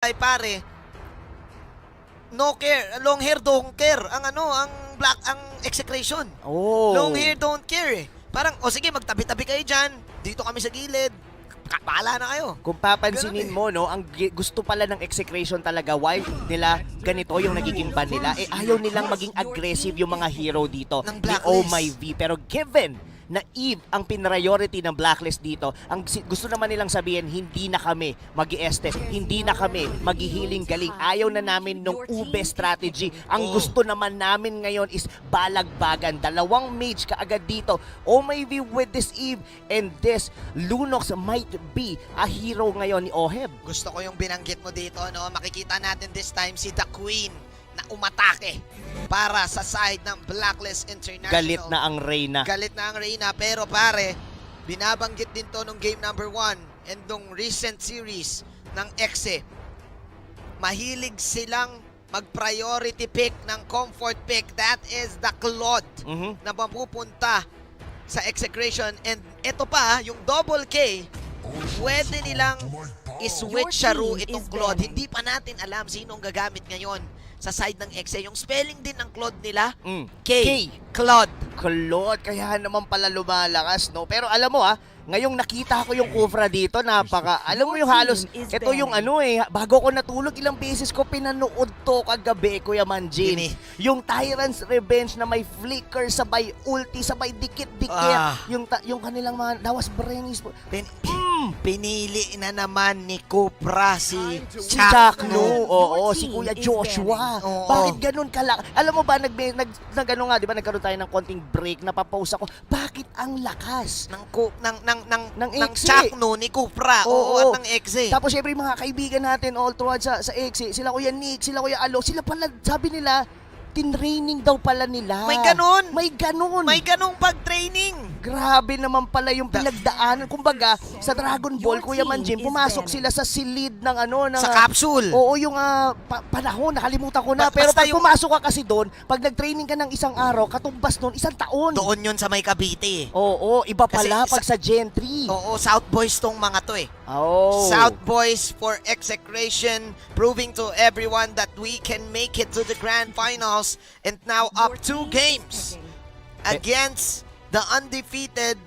bagay pare, no care, long hair don't care. Ang ang execration. Oh. Long hair don't care eh. Parang, sige, magtabi-tabi kayo dyan. Dito kami sa gilid. Bahala na kayo. Kung papansinin Ganun eh. mo, no, ang gusto pala ng execration talaga, why nila ganito yung nagiging ban nila, ayaw nilang maging aggressive yung mga hero dito Ng ni Blacklist. Oh My V. Pero given na Eve ang priority ng Blacklist dito, ang gusto naman nilang sabihin, hindi na kami mag-i-estes, hindi na kami mag-healing galing. Ayaw na namin nung ube strategy. Ang gusto naman namin ngayon is balagbagan. 2 mage kaagad dito. Oh My V with this Eve, and this Lunox might be a hero ngayon ni Oheb. Gusto ko yung binanggit mo dito, no? Makikita natin this time si The Queen na umatake para sa side ng Blacklist International. Galit na ang Reyna. Galit na ang Reyna, pero pare, binabanggit din to nung game number 1 and nung recent series ng Exe. Mahilig silang mag-priority pick ng comfort pick. That is the Claude na mapupunta sa execration. And ito pa, yung double K, pwede nilang i-switch sharu itong Claude. Hindi pa natin alam sino ang gagamit ngayon sa side ng Exe. Yung spelling din ng Claude nila, K. Claude. Claude, kaya naman pala lumalakas, no? Pero alam mo ngayong nakita ko yung Kufra dito, alam mo yung halos, ito yung bago ko natulog, ilang beses ko pinanood to kagabi, Kuya Manjin. Dini. Yung Tyrant's Revenge na may flicker, sabay ulti, sabay dikit-dikit. Yung kanilang mga, dawas brengis. Pinili na naman ni Cupra si Chuck Chuck No. Oo, Your si team Kuya is Joshua. Oo. Bakit ganun kalak? Alam mo ba, nagano nga, di ba, nagkaroon tayo ng konting break, napapause ako. Bakit ang lakas? ng Exe. Chuck No ni Cupra. Oo, at ng Exe. Tapos syempre mga kaibigan natin all throughout sa Exe, sila Kuya Nick, sila Kuya Alo, sila pala, sabi nila, tinraining daw pala nila. May ganun. May ganun. May ganung pag-training. Grabe naman pala yung pinagdaanan. Kumbaga, sa Dragon Ball, Kuya Manjin, pumasok sila sa silid ng Sa capsule. Oo, yung panahon, nakalimutan ko na. Pero Basta pag pumasok ka kasi doon, pag nag-training ka ng isang araw, katumbas noon, 1 taon. Doon yun sa may Cavite. Oo, iba pala Kasi pag sa Gen 3. Oo, South Boys tong mga to eh. Oh. South Boys for execration, proving to everyone that we can make it to the grand finals, and now up 2 games against the undefeated,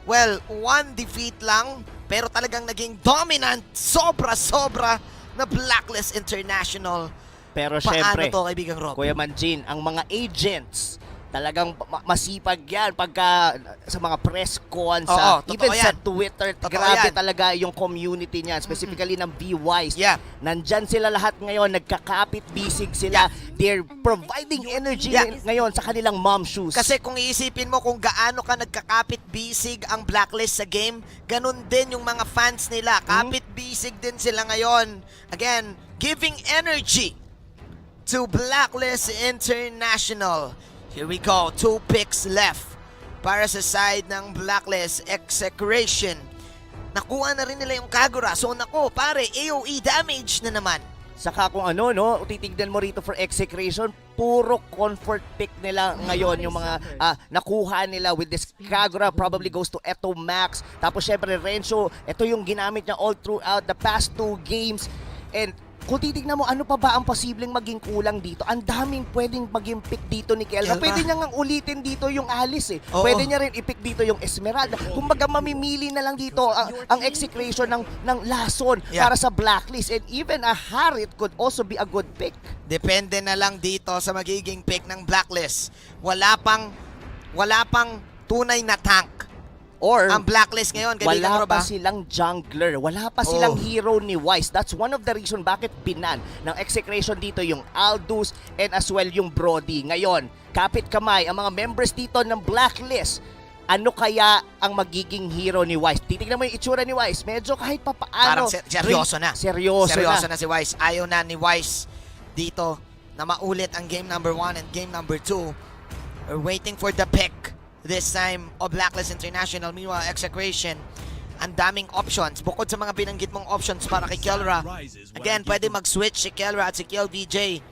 1 defeat lang, pero talagang naging dominant, sobra-sobra na Blacklist International. Pero Paano syempre, to, kaibigang Rob? Kuya Manjin, ang mga agents, talagang masipag yan pagka sa mga press cons, Oo, even totoo sa yan. Twitter, Totoo grabe yan. talaga yung community niyan, specifically ng B-Wise. Yeah. Nandyan sila lahat ngayon, nagkakapit bisig sila. They're providing energy ngayon sa kanilang mom shoes. Kasi kung iisipin mo kung gaano ka nagkakapit bisig ang Blacklist sa game, ganun din yung mga fans nila. Kapit bisig din sila ngayon. Again, giving energy to Blacklist International. Here we go, 2 picks left para sa side ng Blacklist Execration. Nakuha na rin nila yung Kagura. So nako, pare, AoE damage na naman. Saka kung titignan mo rito for execration, puro comfort pick nila ngayon yung mga nakuha nila with this Kagura, probably goes to Eto Max. Tapos syempre Renzo, ito yung ginamit niya all throughout the past 2 games. And kung titignan mo, ano pa ba ang posibleng maging kulang dito? Ang daming pwedeng maging pick dito ni Kelra. Pwede niya ngang ulitin dito yung Alice eh. Oo. Pwede niya rin i-pick dito yung Esmeralda. Kumbaga mamimili na lang dito ang execration ng lason para sa Blacklist. And even a Harit could also be a good pick. Depende na lang dito sa magiging pick ng Blacklist. Wala pang tunay na tank Or ang Blacklist ngayon. wala pa silang jungler, wala pa silang hero ni Wise. That's one of the reason bakit binan ng execration dito yung Aldous and as well yung Brody. Ngayon, kapit kamay ang mga members dito ng Blacklist. Ano kaya ang magiging hero ni Wise? Titignan mo yung itsura ni Wise. Medyo kahit papaano. Parang seryoso na. Seryoso na si Wise. Ayaw na ni Wise dito na maulit ang game number 1 and game number 2. We're waiting for the pick this time of Blacklist International. Meanwhile, Execration, ang daming options. Bukod sa mga binanggit mong options para kay Kelra, again, pwede mag-switch si Kelra at si Kiel DJ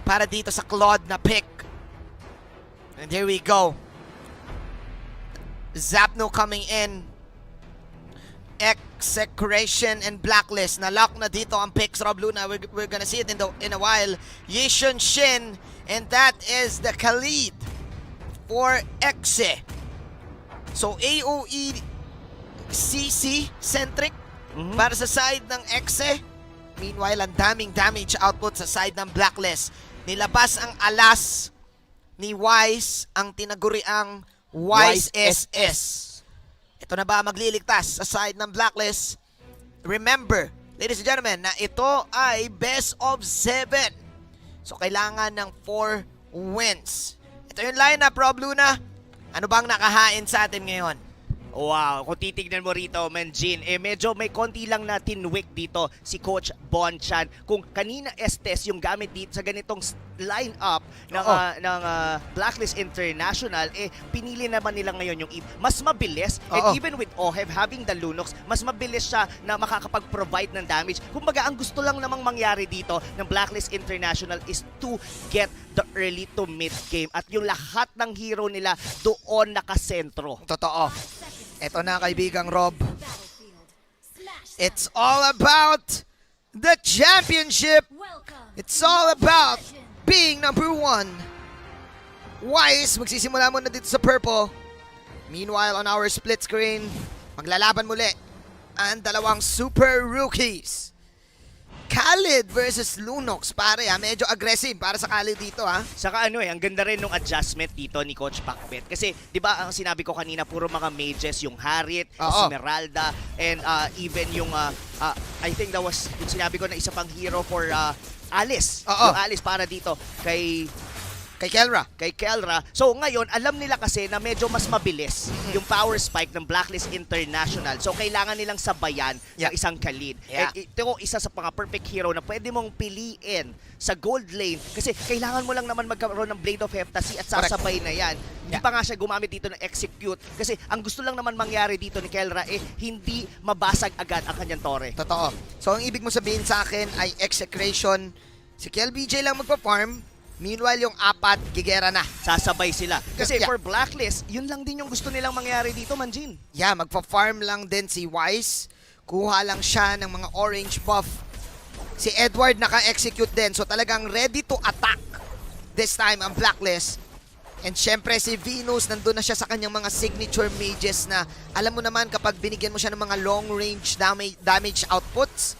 para dito sa Claude na pick. And here we go. Zapno coming in. Execration and Blacklist. Na-lock na dito ang picks, Rob Luna. We're gonna see it in a while. Yishun Shin, and that is the Khalid for Exe. So, AOE CC centric para sa side ng Exe. Meanwhile, ang daming damage output sa side ng Blacklist. Nilabas ang alas ni Wise, ang tinaguriang Wise SS. Ito na ba magliligtas sa side ng Blacklist? Remember, ladies and gentlemen, na ito ay best of 7. So, kailangan ng 4 wins. Ito yung lineup, Rob Luna. Ano bang nakahain sa atin ngayon? Wow, kung titignan mo rito, Manjin, medyo may konti lang na tinwik dito si Coach Bon Chan. Kung kanina Estes yung gamit dito sa ganitong line-up ng Blacklist International, pinili naman nila ngayon yung Eve. Mas mabilis, and even with Oheb having the Lunox, mas mabilis siya na makakapag-provide ng damage. Kumbaga, ang gusto lang namang mangyari dito ng Blacklist International is to get the early to mid game at yung lahat ng hero nila doon nakasentro. Totoo. Ito na, kaibigang Rob. It's all about the championship. It's all about being number 1. Wise, magsisimula muna dito sa purple. Meanwhile, on our split screen, maglalaban muli ang dalawang super rookies. Khalid versus Lunox, pare medyo aggressive para sa Khalid dito Saka ang ganda rin ng adjustment dito ni Coach Pacbet. Kasi, di ba, ang sinabi ko kanina, puro mga mages, yung Harit, Esmeralda, and even yung, I think that was, yung sinabi ko na isa pang hero for Alice. Yung Alice para dito kay Kelra. So ngayon, alam nila kasi na medyo mas mabilis yung power spike ng Blacklist International. So kailangan nilang sabayan ng isang Khalid. Ito isa sa mga perfect hero na pwede mong piliin sa gold lane kasi kailangan mo lang naman magkaroon ng Blade of Heptasy at sasabay na yan. Hindi pa nga siya gumamit dito ng execute kasi ang gusto lang naman mangyari dito ni Kelra hindi mabasag agad ang kanyang tore. Totoo. So ang ibig mo sabihin sa akin ay execration. Si KLBJ lang magpa-farm. Meanwhile, yung apat, gigera na. Sasabay sila. Kasi for Blacklist, yun lang din yung gusto nilang mangyari dito, Manjin. Yeah, magpa-farm lang din si Wise. Kuha lang siya ng mga orange buff. Si Edward naka-execute din. So talagang ready to attack this time ang Blacklist. And syempre si Venus, nandun na siya sa kanyang mga signature mages na alam mo naman kapag binigyan mo siya ng mga long range damage outputs,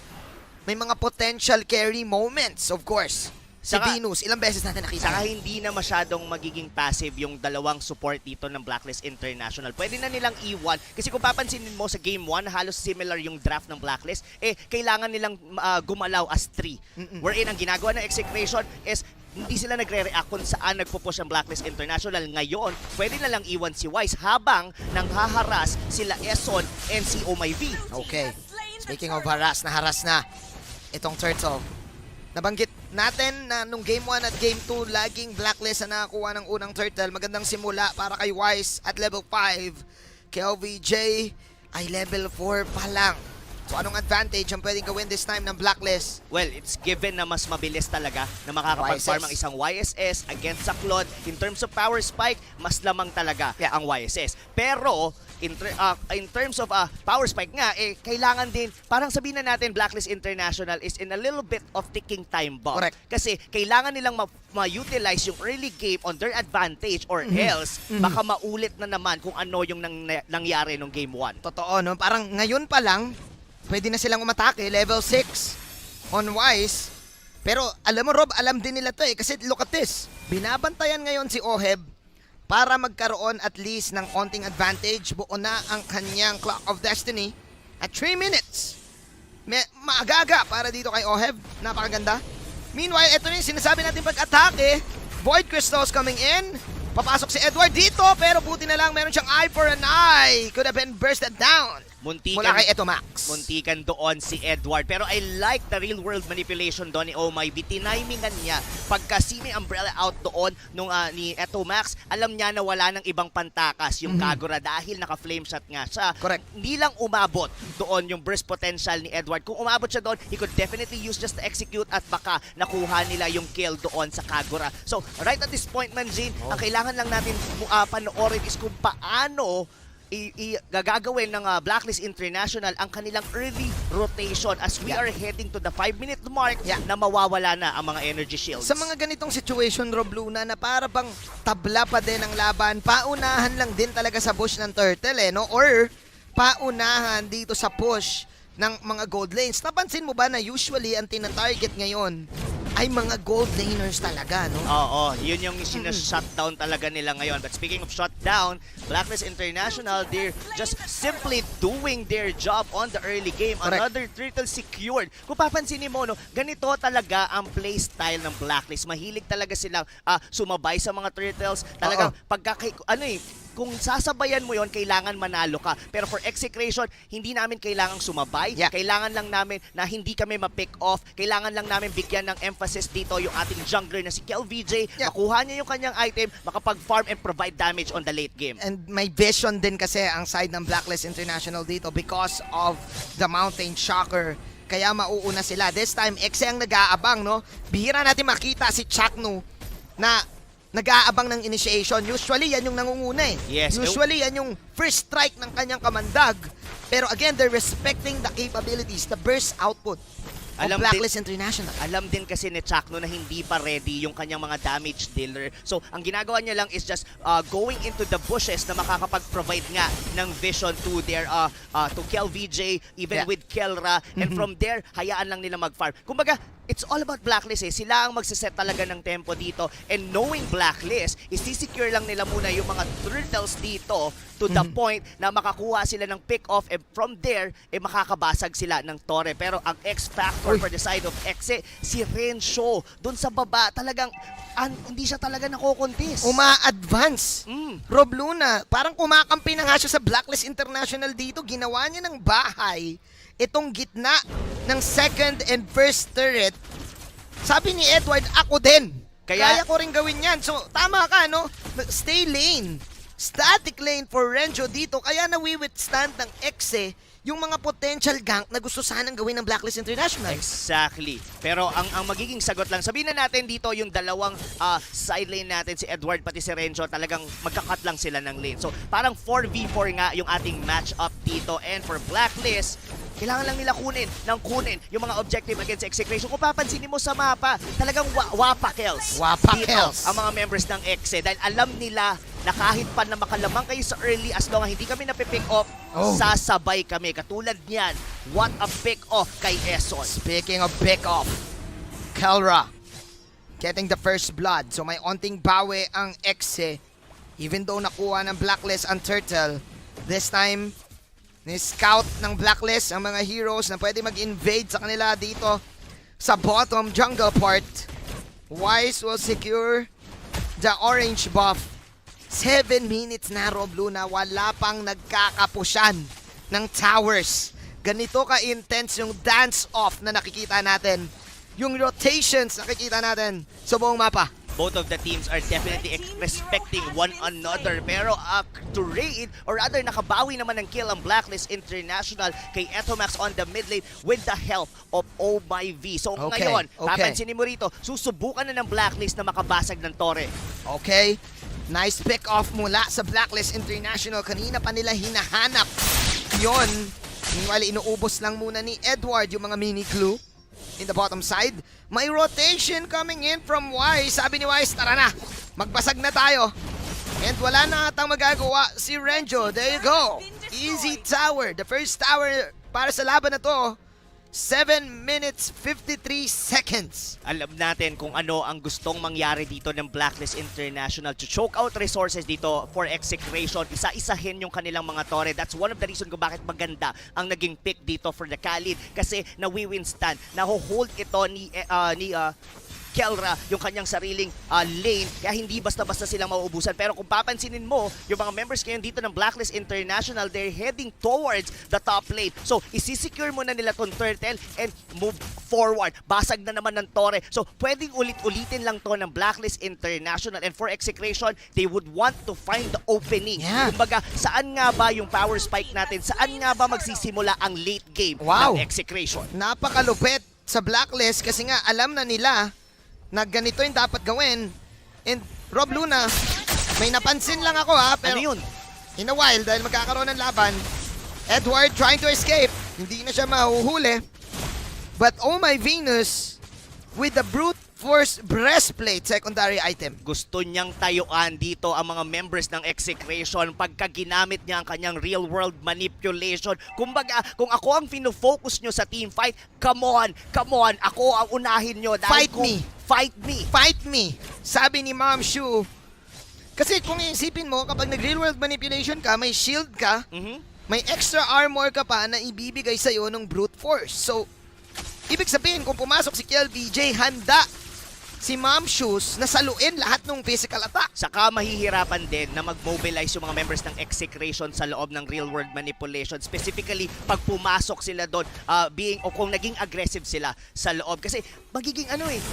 may mga potential carry moments, of course. Si Venus, ilang beses natin nakita. Saka hindi na masyadong magiging passive yung dalawang support dito ng Blacklist International. Pwede na nilang iwan. Kasi kung papansinin mo sa Game 1, halos similar yung draft ng Blacklist, kailangan nilang gumalaw as 3. Wherein ang ginagawa ng execution is hindi sila nagre-react kung saan nagpo-push ang Blacklist International. Ngayon, pwede na lang iwan si Wise habang nanghaharas sila Eson and si Oh My V. Okay. Speaking of haras na itong Turtle. Nabanggit natin na nung Game 1 at Game 2, laging Blacklist na nakakuha ng unang Turtle. Magandang simula para kay Wise at level 5. Kay OVJ ay level 4 pa lang. So anong advantage ang pwedeng gawin this time ng Blacklist? Well, it's given na mas mabilis talaga na makakapag-farm ang isang YSS against sa Claude. In terms of power spike, mas lamang talaga ang YSS. Pero, in terms of power spike nga, kailangan din, parang sabihin na natin, Blacklist International is in a little bit of ticking time bomb. Correct. Kasi kailangan nilang ma-utilize yung early game on their advantage or else, baka maulit na naman kung ano yung nangyari nung Game 1. Totoo, no? Parang ngayon pa lang, pwede na silang umatake, level 6 on Wise. Pero alam mo Rob, alam din nila to kasi look at this. Binabantayan ngayon si Oheb para magkaroon at least ng konting advantage. Buo na ang kanyang Clock of Destiny at 3 minutes. Maaga-aga para dito kay Oheb. Napakaganda. Meanwhile, ito na yung sinasabi natin pag-atake. Void Crystals coming in. Papasok si Edward dito pero buti na lang meron siyang eye for an eye. Could have been bursted down. Mula kay Etomax. Muntikan doon si Edward. Pero I like the real world manipulation doon ni Oh My B. Tinimingan niya. Pagka sini umbrella out doon nung ni Etomax, alam niya na wala ng ibang pantakas yung Kagura dahil naka-flame shot nga siya. Correct. Hindi lang umabot doon yung burst potential ni Edward. Kung umabot siya doon, he could definitely use just to execute at baka nakuha nila yung kill doon sa Kagura. So, right at this point, Manjin, ang kailangan lang natin panoorin is kung paano gagawin ng Blacklist International ang kanilang early rotation as we are heading to the 5-minute mark na mawawala na ang mga energy shields. Sa mga ganitong situation, Rob Luna, na para bang tabla pa din ang laban, paunahan lang din talaga sa push ng Turtle, no? Or paunahan dito sa push ng mga gold lanes. Napansin mo ba na usually ang tina-target ngayon ay mga gold laners talaga, no? Oo, yun yung sinashutdown talaga nila ngayon. But speaking of shutdown, Blacklist International, they're just simply doing their job on the early game. Correct. Another turtle secured. Kung papansinin mo, no, ganito talaga ang playstyle ng Blacklist. Mahilig talaga silang sumabay sa mga turtles. Talagang kung sasabayan mo yon, kailangan manalo ka. Pero for execution, hindi namin kailangang sumabay. Yeah. Kailangan lang namin na hindi kami ma-pick off. Kailangan lang namin bigyan ng emphasis dito yung ating jungler na si KelVJ. Yeah. Makuha niya yung kanyang item, makapag-farm and provide damage on the late game. And may vision din kasi ang side ng Blacklist International dito because of the Mountain Shocker. Kaya mauuna sila. This time, Exe ang nag-aabang, no? Bihira natin makita si Chaknu na nag-aabang ng initiation. Usually, yan yung nangunguna eh. Yes. Usually, yan yung first strike ng kanyang kamandag. Pero again, they're respecting the capabilities, the burst output of Blacklist International. Alam din kasi ni Chakno na hindi pa ready yung kanyang mga damage dealer. So, ang ginagawa niya lang is just going into the bushes na makakapag-provide nga ng vision to their to KelVJ, even with Kelra. And from there, hayaan lang nila mag-farm. Kumbaga, it's all about Blacklist eh. Sila ang magsiset talaga ng tempo dito. And knowing Blacklist, isi-secure lang nila muna yung mga turtles dito to the point na makakuha sila ng pick-off and from there, makakabasag sila ng Torre. Pero ang X-Factor for the side of Exe, si Renzo, dun sa baba, talagang hindi siya talaga nakokontis. Uma-advance. Rob Luna, parang kumakampi na nga siya sa Blacklist International dito. Ginawa niya ng bahay itong gitna ng second and first turret. Sabi ni Edward, ako din. Kaya ko rin gawin yan. So, tama ka, no? Stay lane. Static lane for Renzo dito. Kaya nawi-withstand ng Exe yung mga potential gank na gusto sanang gawin ng Blacklist International. Exactly. Pero ang magiging sagot lang, sabihin na natin dito yung dalawang side lane natin, si Edward pati si Renzo, talagang magkakat lang sila ng lane. So parang 4v4 nga yung ating match-up dito. And for Blacklist, kailangan lang nila kunin yung mga objective against execution. Kung papansinin mo sa mapa, talagang wapa kills. Wapa dito kills. ang mga members ng Exe dahil alam nila na kahit pa na makalamang kayo sa early, as long as hindi kami napipick off, sasabay kami. Katulad niyan, what a pick off kay Eson. Speaking of pick off, Kelra getting the first blood. So may onting bawi ang Exe. Even though nakuha ng Blacklist ang Turtle, this time, ni-scout ng Blacklist ang mga heroes na pwede mag-invade sa kanila dito sa bottom jungle part. Wise will secure the orange buff. 7 minutes na, Rob Luna, wala pang nagkakapusyan ng towers. Ganito ka-intense yung dance-off na nakikita natin. Yung rotations nakikita natin sa buong mapa. Both of the teams are definitely respecting one another. Pero to raid, or rather nakabawi naman ng kill ang Blacklist International kay Etomax on the mid lane with the help of Oh My V. So ngayon, papansinin mo rito, susubukan na ng Blacklist na makabasag ng Torre. Okay. Nice pick off mula sa Blacklist International. Kanina pa nila hinahanap yon. Meanwhile, inuubos lang muna ni Edward yung mga mini glue in the bottom side. May rotation coming in from Wise. Sabi ni Wise, tara na, magbasag na tayo. And wala na atang magagawa si Renzo. There you go. Easy tower. The first tower para sa laban na to. 7 minutes 53 seconds. Alam natin kung ano ang gustong mangyari dito ng Blacklist International to choke out resources dito for execution. Isa-isahin yung kanilang mga Torre. That's one of the reason kung bakit maganda ang naging pick dito for the Khalid. Kasi nawi-withstand, naho-hold ito ni Kelra yung kanyang sariling lane, kaya hindi basta-basta silang mauubusan. Pero kung papansinin mo, yung mga members ngayon dito ng Blacklist International, they're heading towards the top lane. So, isisecure mo na nila tong turtle and move forward. Basag na naman ng Torre. So, pwedeng ulit-ulitin lang to ng Blacklist International. And for execution, they would want to find the opening. Yeah. Kumbaga, saan nga ba yung power spike natin? Saan nga ba magsisimula ang late game ng execution? Napakalupit sa Blacklist kasi nga alam na nila na ganito yung dapat gawin. And Rob Luna, may napansin lang ako pero Ano yun? in a while dahil magkakaroon ng laban. Edward trying to escape. Hindi na siya mahuhuli. But oh my Venus, with the brute force breastplate, secondary item. Gusto niyang tayuan dito ang mga members ng Execration pagka ginamit niya ang kanyang real world manipulation. Kumbaga, kung ako ang fino-focus nyo sa team fight, come on, ako ang unahin nyo. Fight me. Fight me. Fight me, sabi ni Ma'am Shu. Kasi kung iisipin mo, kapag nag-real world manipulation ka, may shield ka, may extra armor ka pa na ibibigay sa'yo ng brute force. So, ibig sabihin, kung pumasok si KLVJ, handa si Ma'am Shoes na saluin lahat ng physical attack. Saka mahihirapan din na mag-mobilize yung mga members ng Execration sa loob ng real world manipulation. Specifically, pag pumasok sila doon, o kung naging aggressive sila sa loob. Kasi magiging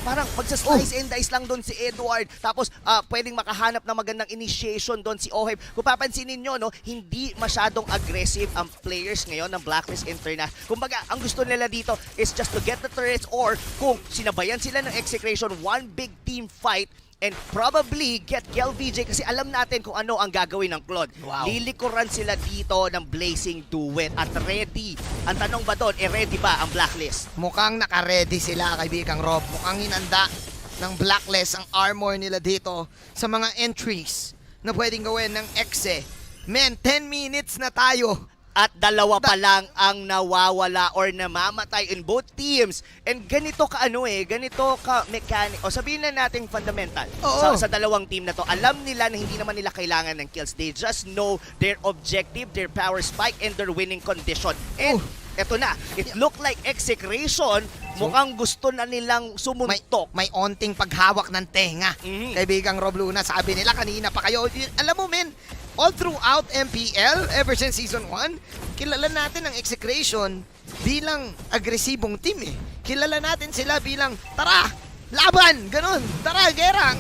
parang magsa-slice and dice lang doon si Edward. Tapos pwedeng makahanap ng magandang initiation doon si Oheb. Kung papansinin nyo, no, hindi masyadong aggressive ang players ngayon ng Blacklist International. Kumbaga, ang gusto nila dito is just to get the turrets, or kung sinabayan sila ng Execration, one big team fight and probably get KLVJ kasi alam natin kung ano ang gagawin ng Claude. Wow. Lilikuran sila dito ng Blazing Duet at ready. Ang tanong ba doon, ready ba ang Blacklist? Mukhang naka-ready sila, kaibigang Rob. Mukhang hinanda ng Blacklist ang armor nila dito sa mga entries na pwedeng gawin ng Exe. Men, 10 minutes na tayo. At dalawa pa lang ang nawawala or namamatay in both teams. And ganito ka ganito ka mechanic. O sabihin na natin fundamental. Sa dalawang team na to, alam nila na hindi naman nila kailangan ng kills. They just know their objective, their power spike, and their winning condition. And eto na, it looked like Execration, mukhang gusto na nilang sumuntok. May onting paghawak ng tenga. Kaibigang Rob Luna, sabi nila kanina pa kayo. Alam mo men, all throughout MPL, ever since Season 1, kilala natin ang Execration bilang agresibong team eh. Kilala natin sila bilang, tara, laban, ganun, tara, gera.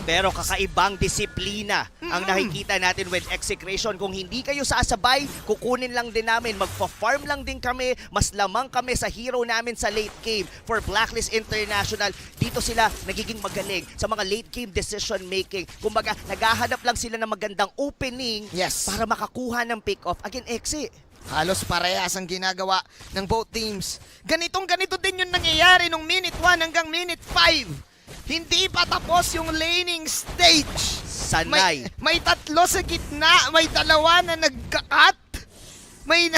Pero kakaibang disiplina ang nakikita natin with Execration. Kung hindi kayo sasabay, kukunin lang din namin, magpa-farm lang din kami, mas lamang kami sa hero namin sa late game. For Blacklist International, dito sila nagiging magaling sa mga late game decision making. Kumbaga, naghahanap lang sila ng magandang opening para makakuha ng pick-off. Again, Exe, halos parehas ang ginagawa ng both teams. Ganito din yung nangyayari nung minute 1 hanggang minute 5. Hindi pa tapos yung laning stage. Sanay. May tatlo sa gitna, may dalawa na nagka-cut. May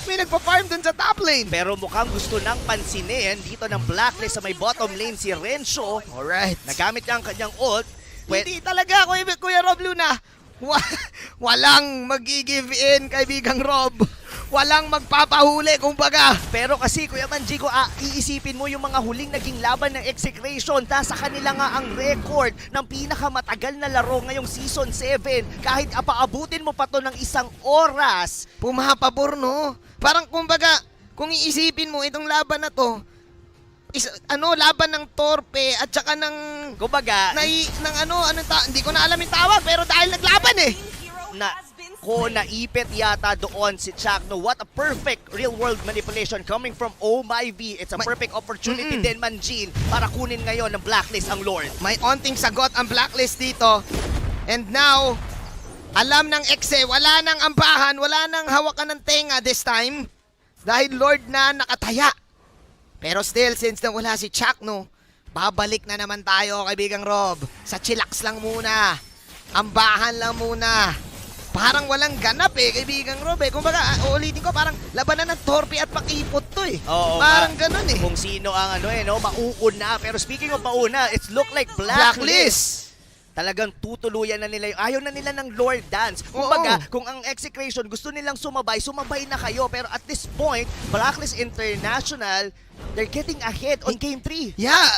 nagpa-farm dun sa top lane. Pero mukhang gusto nang pansinin dito ng Blacklist sa may bottom lane si Renzo. Alright. Nagamit niya ang kanyang ult. Hindi talaga, Kuya Rob Luna. Walang mag-give in, kaibigang Rob. Walang magpapahuli, kumbaga. Pero kasi, Kuya Manjigo, iisipin mo yung mga huling naging laban ng Execration. Sa kanila nga ang record ng pinakamatagal na laro ngayong Season 7. Kahit apaabutin mo pa to ng 1 oras. Pumapabor, no? Parang kumbaga, kung iisipin mo itong laban na to, laban ng Torpe at saka ng kumbaga hindi ko na alam yung tawag pero dahil naglaban naipit yata doon si Chakno. What a perfect real-world manipulation coming from Oh My V. It's a perfect opportunity din, Manjin, para kunin ngayon ng Blacklist ang Lord. May onting sagot ang Blacklist dito. And now, alam ng Exe, wala nang ambahan, wala nang hawakan ng tenga this time. Dahil Lord na nakataya. Pero still, since na wala si Chakno, babalik na naman tayo, kaibigang Rob. Sa chillax lang muna. Ambahan lang muna. Parang walang ganap kaibigang Rob Kumbaga, uulitin ko, parang labanan ng Torpe at pakipot to Oo, parang ganun Kung sino ang mauuna. Pero speaking of mauna, it's look like Blacklist. Talagang tutuluyan na nila ayaw na nila ng Lord Dance. Kumbaga, kung ang Execration gusto nilang sumabay na kayo. Pero at this point, Blacklist International, they're getting ahead on Game 3. Yeah,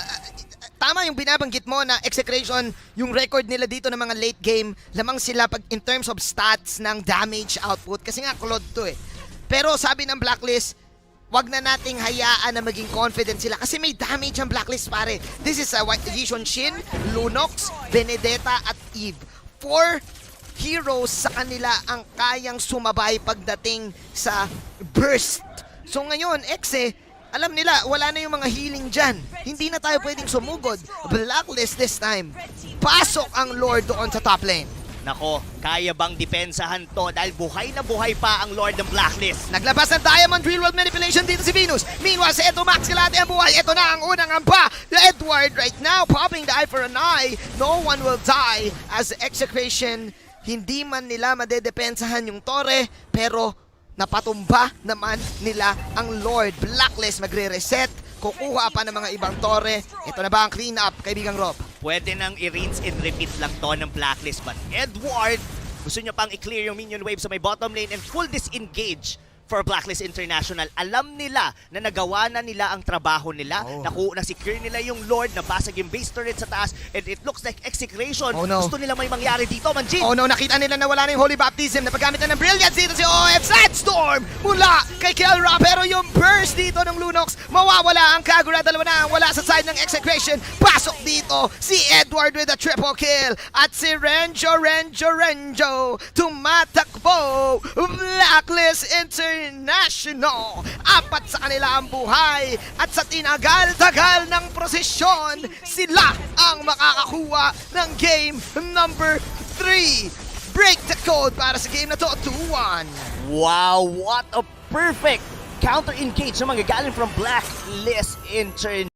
tama yung binabanggit mo na Execration, yung record nila dito ng mga late game, lamang sila pag in terms of stats ng damage output. Kasi nga, Claude to Pero sabi ng Blacklist, wag na nating hayaan na maging confident sila kasi may damage ang Blacklist, pare. This is Yishun Shin, Lunox, Benedetta at Eve. 4 heroes sa kanila ang kayang sumabay pagdating sa burst. So ngayon, Exe, alam nila, wala na yung mga healing dyan. Hindi na tayo pwedeng sumugod. Blacklist this time. Pasok ang Lord doon sa top lane. Nako, kaya bang depensahan to dahil buhay na buhay pa ang Lord ng Blacklist. Naglabas ng Diamond Real World Manipulation dito si Venus. Meanwhile, si Edo Max Kilate ang buhay. Ito na ang unang amba. Edward right now popping the eye for an eye. No one will die as execration. Hindi man nila madedepensahan yung Torre, pero napatumba naman nila ang Lord. Blacklist magre-reset. Kukuha pa ng mga ibang Torre. Ito na ba ang clean up, kaibigang Rob? Pwede nang i-rinse and repeat lang to ng Blacklist. But Edward, gusto nyo pang i-clear yung minion wave sa may bottom lane and full disengage for Blacklist International. Alam nila na nagawa na nila ang trabaho nila. Na-secure nila yung Lord, nabasag yung base turret sa taas, and it looks like execration. Oh, no. Gusto nila may mangyari dito, Manjin. Oh no, nakita nila na wala na yung Holy Baptism. Napagamit na ng Brilliance dito si OF Sandstorm mula kay Kelra. Pero yung burst dito ng Lunox, mawawala ang Kagura. Dalawa na ang wala sa side ng execration. Pasok dito si Edward with a triple kill. At si Renjo tumatakbo. Blacklist International. Apat sa kanila ang buhay. At sa tinagal-tagal ng prosesyon, sila ang makakakuha ng game number 3. Break the code para sa game na to, 2-1. Wow, what a perfect counter-engage na manggagaling from Blacklist International.